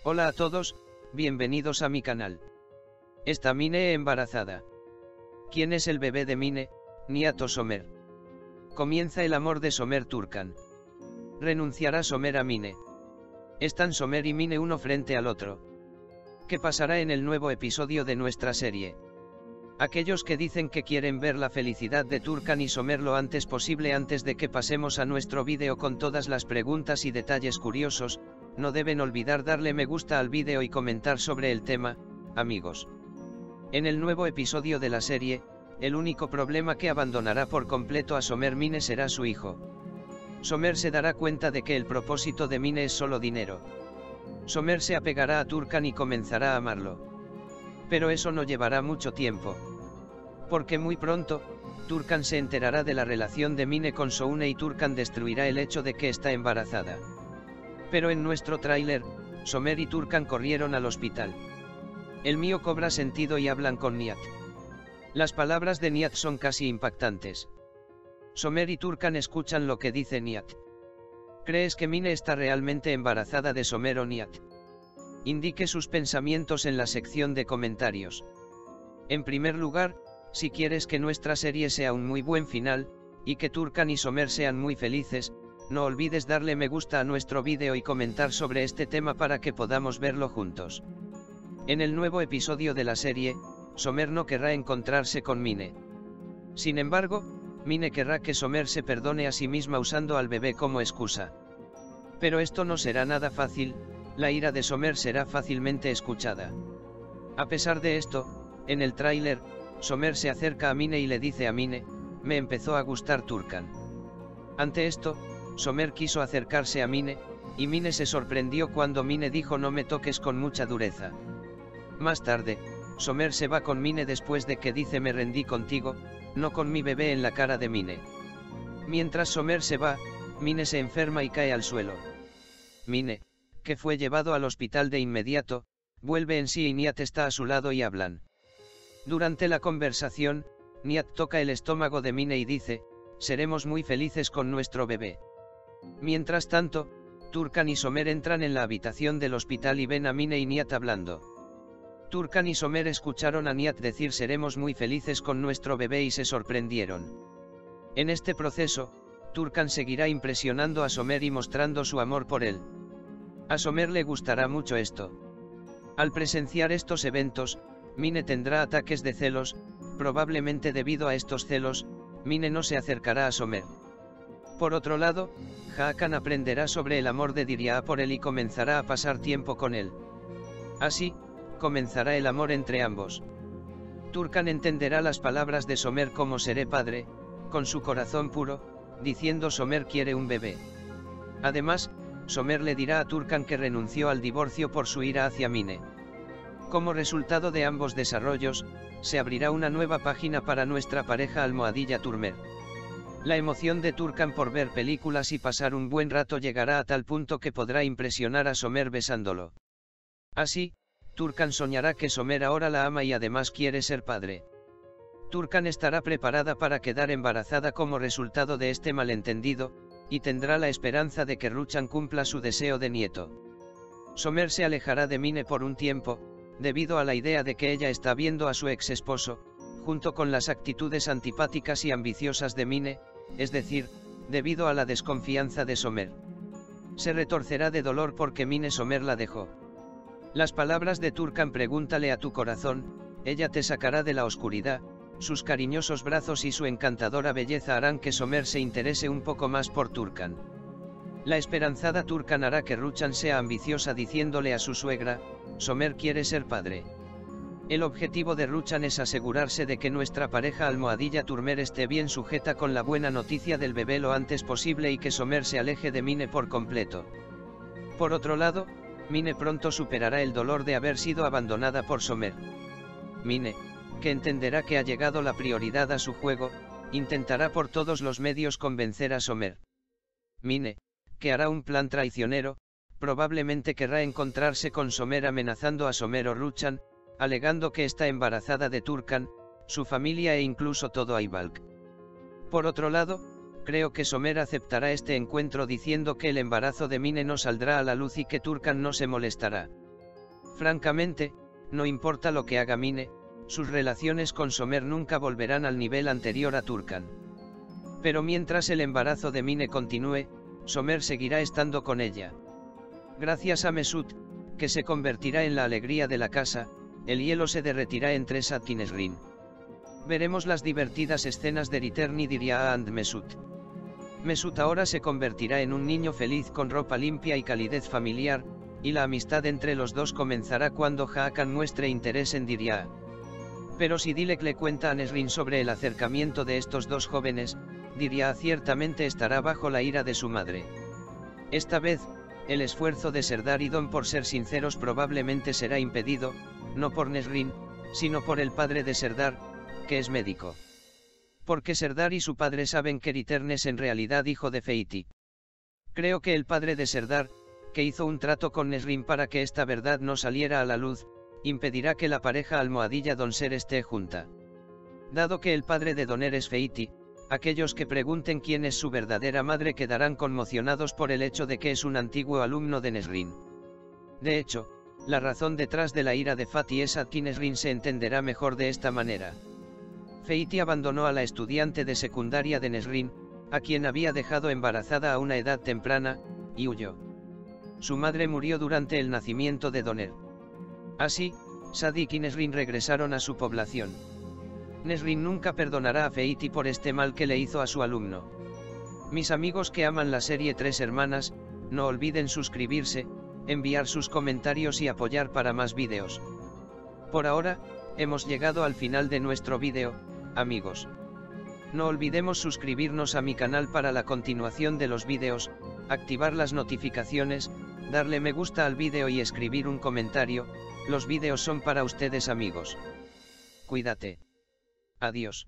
Hola a todos, bienvenidos a mi canal. ¿Está Mine embarazada? ¿Quién es el bebé de Mine, Nihat o Somer? Comienza el amor de Somer Turkan. ¿Renunciará Somer a Mine? ¿Están Somer y Mine uno frente al otro? ¿Qué pasará en el nuevo episodio de nuestra serie? Aquellos que dicen que quieren ver la felicidad de Turkan y Somer lo antes posible antes de que pasemos a nuestro vídeo con todas las preguntas y detalles curiosos, no deben olvidar darle me gusta al vídeo y comentar sobre el tema, amigos. En el nuevo episodio de la serie, el único problema que abandonará por completo a Somer Mine será su hijo. Somer se dará cuenta de que el propósito de Mine es solo dinero. Somer se apegará a Turkan y comenzará a amarlo. Pero eso no llevará mucho tiempo. Porque muy pronto, Turkan se enterará de la relación de Mine con Soune y Turkan destruirá el hecho de que está embarazada. Pero en nuestro tráiler, Somer y Turkan corrieron al hospital. El mío cobra sentido y hablan con Nihat. Las palabras de Nihat son casi impactantes. Somer y Turkan escuchan lo que dice Nihat. ¿Crees que Mine está realmente embarazada de Somer o Nihat? Indique sus pensamientos en la sección de comentarios. En primer lugar, si quieres que nuestra serie sea un muy buen final, y que Turkan y Somer sean muy felices, no olvides darle me gusta a nuestro vídeo y comentar sobre este tema para que podamos verlo juntos. En el nuevo episodio de la serie, Somer no querrá encontrarse con Mine. Sin embargo, Mine querrá que Somer se perdone a sí misma usando al bebé como excusa. Pero esto no será nada fácil, la ira de Somer será fácilmente escuchada. A pesar de esto, en el tráiler, Somer se acerca a Mine y le dice a Mine, me empezó a gustar Turkan. Ante esto, Somer quiso acercarse a Mine, y Mine se sorprendió cuando Mine dijo no me toques con mucha dureza. Más tarde, Somer se va con Mine después de que dice me rendí contigo, no con mi bebé en la cara de Mine. Mientras Somer se va, Mine se enferma y cae al suelo. Mine, que fue llevado al hospital de inmediato, vuelve en sí y Nihat está a su lado y hablan. Durante la conversación, Nihat toca el estómago de Mine y dice, seremos muy felices con nuestro bebé. Mientras tanto, Turkan y Somer entran en la habitación del hospital y ven a Mine y Nihat hablando. Turkan y Somer escucharon a Nihat decir seremos muy felices con nuestro bebé y se sorprendieron. En este proceso, Turkan seguirá impresionando a Somer y mostrando su amor por él. A Somer le gustará mucho esto. Al presenciar estos eventos, Mine tendrá ataques de celos, probablemente debido a estos celos, Mine no se acercará a Somer. Por otro lado, Hakan aprenderá sobre el amor de Dirya por él y comenzará a pasar tiempo con él. Así, comenzará el amor entre ambos. Turkan entenderá las palabras de Somer como seré padre, con su corazón puro, diciendo Somer quiere un bebé. Además, Somer le dirá a Turkan que renunció al divorcio por su ira hacia Mine. Como resultado de ambos desarrollos, se abrirá una nueva página para nuestra pareja Almohadilla Turmer. La emoción de Turkan por ver películas y pasar un buen rato llegará a tal punto que podrá impresionar a Somer besándolo. Así, Turkan soñará que Somer ahora la ama y además quiere ser padre. Turkan estará preparada para quedar embarazada como resultado de este malentendido, y tendrá la esperanza de que Ruchan cumpla su deseo de nieto. Somer se alejará de Mine por un tiempo, debido a la idea de que ella está viendo a su ex esposo, junto con las actitudes antipáticas y ambiciosas de Mine, es decir, debido a la desconfianza de Somer. Se retorcerá de dolor porque Mine Somer la dejó. Las palabras de Turkan pregúntale a tu corazón, ella te sacará de la oscuridad, sus cariñosos brazos y su encantadora belleza harán que Somer se interese un poco más por Turkan. La esperanzada Turkan hará que Ruchan sea ambiciosa diciéndole a su suegra, Somer quiere ser padre. El objetivo de Ruchan es asegurarse de que nuestra pareja Almohadilla Turmer esté bien sujeta con la buena noticia del bebé lo antes posible y que Somer se aleje de Mine por completo. Por otro lado, Mine pronto superará el dolor de haber sido abandonada por Somer. Mine, que entenderá que ha llegado la prioridad a su juego, intentará por todos los medios convencer a Somer. Mine, que hará un plan traicionero, probablemente querrá encontrarse con Somer amenazando a Somer o Ruchan, alegando que está embarazada de Turkan, su familia e incluso todo Aybalk. Por otro lado, creo que Somer aceptará este encuentro diciendo que el embarazo de Mine no saldrá a la luz y que Turkan no se molestará. Francamente, no importa lo que haga Mine, sus relaciones con Somer nunca volverán al nivel anterior a Turkan. Pero mientras el embarazo de Mine continúe, Somer seguirá estando con ella. Gracias a Mesut, que se convertirá en la alegría de la casa, el hielo se derretirá entre Sadk y Nesrin. Veremos las divertidas escenas de Return y Dirya and Mesut. Mesut ahora se convertirá en un niño feliz con ropa limpia y calidez familiar, y la amistad entre los dos comenzará cuando Hakan muestre interés en Dirya. Pero si Dilek le cuenta a Nesrin sobre el acercamiento de estos dos jóvenes, Dirya ciertamente estará bajo la ira de su madre. Esta vez, el esfuerzo de Serdar y Don por ser sinceros probablemente será impedido, no por Nesrin, sino por el padre de Serdar, que es médico. Porque Serdar y su padre saben que Return es en realidad hijo de Feiti. Creo que el padre de Serdar, que hizo un trato con Nesrin para que esta verdad no saliera a la luz, impedirá que la pareja almohadilla Donser esté junta. Dado que el padre de Doner es Feiti, aquellos que pregunten quién es su verdadera madre quedarán conmocionados por el hecho de que es un antiguo alumno de Nesrin. De hecho, la razón detrás de la ira de Fatih es que Nesrin se entenderá mejor de esta manera. Feiti abandonó a la estudiante de secundaria de Nesrin, a quien había dejado embarazada a una edad temprana, y huyó. Su madre murió durante el nacimiento de Doner. Así, Sadik y Nesrin regresaron a su población. Nesrin nunca perdonará a Feiti por este mal que le hizo a su alumno. Mis amigos que aman la serie Tres Hermanas, no olviden suscribirse, enviar sus comentarios y apoyar para más vídeos. Por ahora, hemos llegado al final de nuestro vídeo, amigos. No olvidemos suscribirnos a mi canal para la continuación de los vídeos, activar las notificaciones, darle me gusta al vídeo y escribir un comentario. Los vídeos son para ustedes, amigos. Cuídate. Adiós.